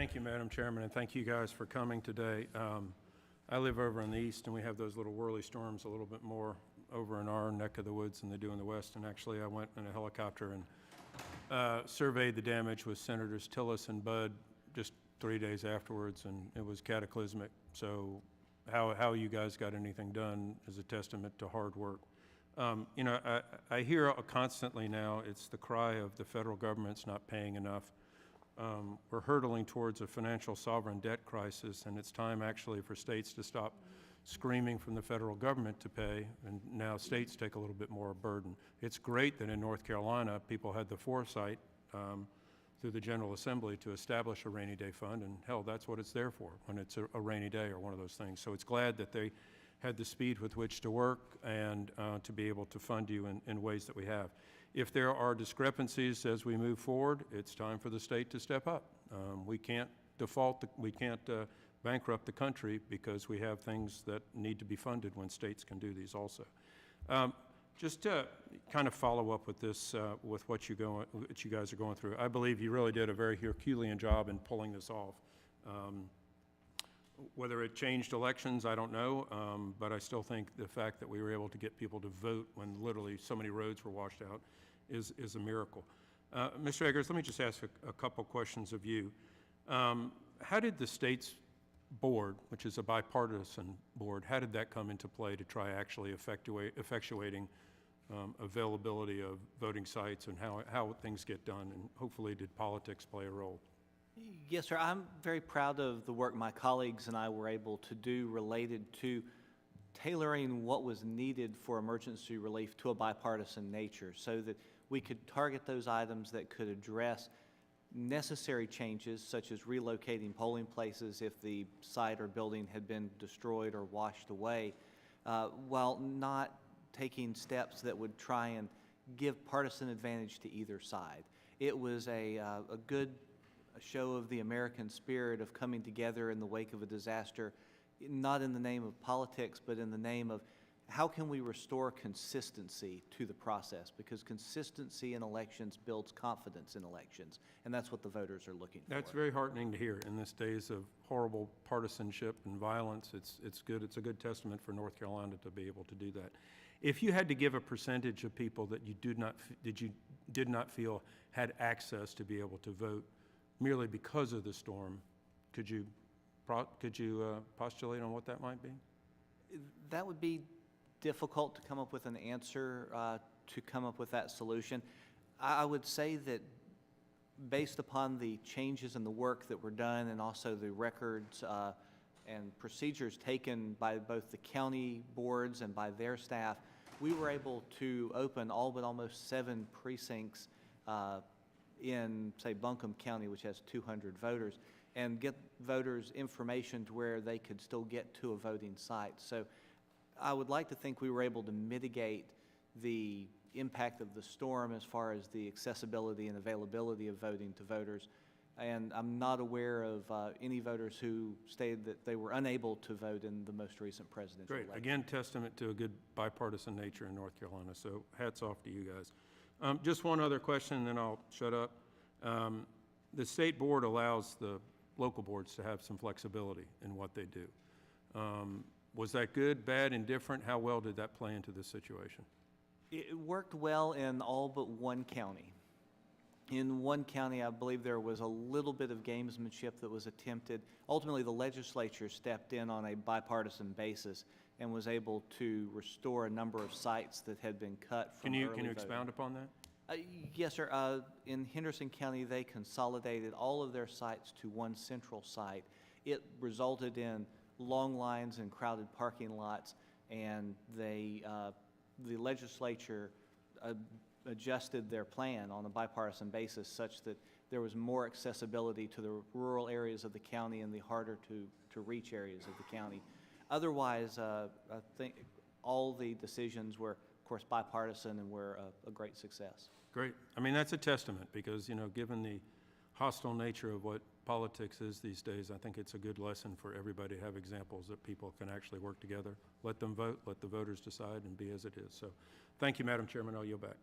Thank you, Madam Chairman, and thank you guys for coming today. I live over in the east, and we have those little whirly storms a little bit more over in our neck of the woods than they do in the west. And actually, I went in a helicopter and surveyed the damage with Senators Tillis and Budd just 3 days afterwards, and it was cataclysmic. So how you guys got anything done is a testament to hard work. You know, I hear constantly now, it's the cry of the federal government's not paying enough. We're hurtling towards a financial sovereign debt crisis, and it's time actually for states to stop screaming from the federal government to pay, and now states take a little bit more burden. It's great that in North Carolina, people had the foresight through the General Assembly to establish a rainy day fund, and hell, that's what it's there for when it's a rainy day or one of those things. So it's glad that they had the speed with which to work and to be able to fund you in ways that we have. If there are discrepancies as we move forward, it's time for the state to step up. We can't default, we can't bankrupt the country because we have things that need to be funded when states can do these also. Just to kind of follow up with this, with what you guys are going through, I believe you really did a very Herculean job in pulling this off. Whether it changed elections, I don't know, but I still think the fact that we were able to get people to vote when literally so many roads were washed out is a miracle. Mr. Eggers, let me just ask a couple questions of you. How did the state's board, which is a bipartisan board, how did that come into play to try actually effectuating availability of voting sites and how things get done, and hopefully did politics play a role? Yes, sir. I'm very proud of the work my colleagues and I were able to do related to tailoring what was needed for emergency relief to a bipartisan nature so that we could target those items that could address necessary changes, such as relocating polling places if the site or building had been destroyed or washed away, while not taking steps that would try and give partisan advantage to either side. It was a good show of the American spirit of coming together in the wake of a disaster, not in the name of politics, but in the name of how can we restore consistency to the process, because consistency in elections builds confidence in elections, and that's what the voters are looking for. That's very heartening to hear in this days of horrible partisanship and violence. It's good. It's a good testament for North Carolina to be able to do that. If you had to give a percentage of people that you did not feel had access to be able to vote merely because of the storm, could you postulate on what that might be? That would be difficult to come up with an answer to come up with that solution. I would say that based upon the changes in the work that were done and also the records and procedures taken by both the county boards and by their staff, we were able to open all but almost 7 precincts in, say, Buncombe County, which has 200 voters, and get voters information to where they could still get to a voting site. So I would like to think we were able to mitigate the impact of the storm as far as the accessibility and availability of voting to voters. And I'm not aware of any voters who stated that they were unable to vote in the most recent presidential election. Great. Again, testament to a good bipartisan nature in North Carolina. So hats off to you guys. Just one other question, and then I'll shut up. The state board allows the local boards to have some flexibility in what they do. Was that good, bad, indifferent? How well did that play into this situation? It worked well in all but one county. In one county, I believe there was a little bit of gamesmanship that was attempted. Ultimately, the legislature stepped in on a bipartisan basis and was able to restore a number of sites that had been cut from early voting. Can you expound upon that? Yes, sir. In Henderson County, they consolidated all of their sites to one central site. It resulted in long lines and crowded parking lots, and the legislature adjusted their plan on a bipartisan basis such that there was more accessibility to the rural areas of the county and the harder to reach areas of the county. Otherwise, I think all the decisions were, of course, bipartisan and were a great success. Great. I mean, that's a testament because, you know, given the hostile nature of what politics is these days, I think it's a good lesson for everybody to have examples that people can actually work together. Let them vote, let the voters decide, and be as it is. So thank you, Madam Chairman. I'll yield back.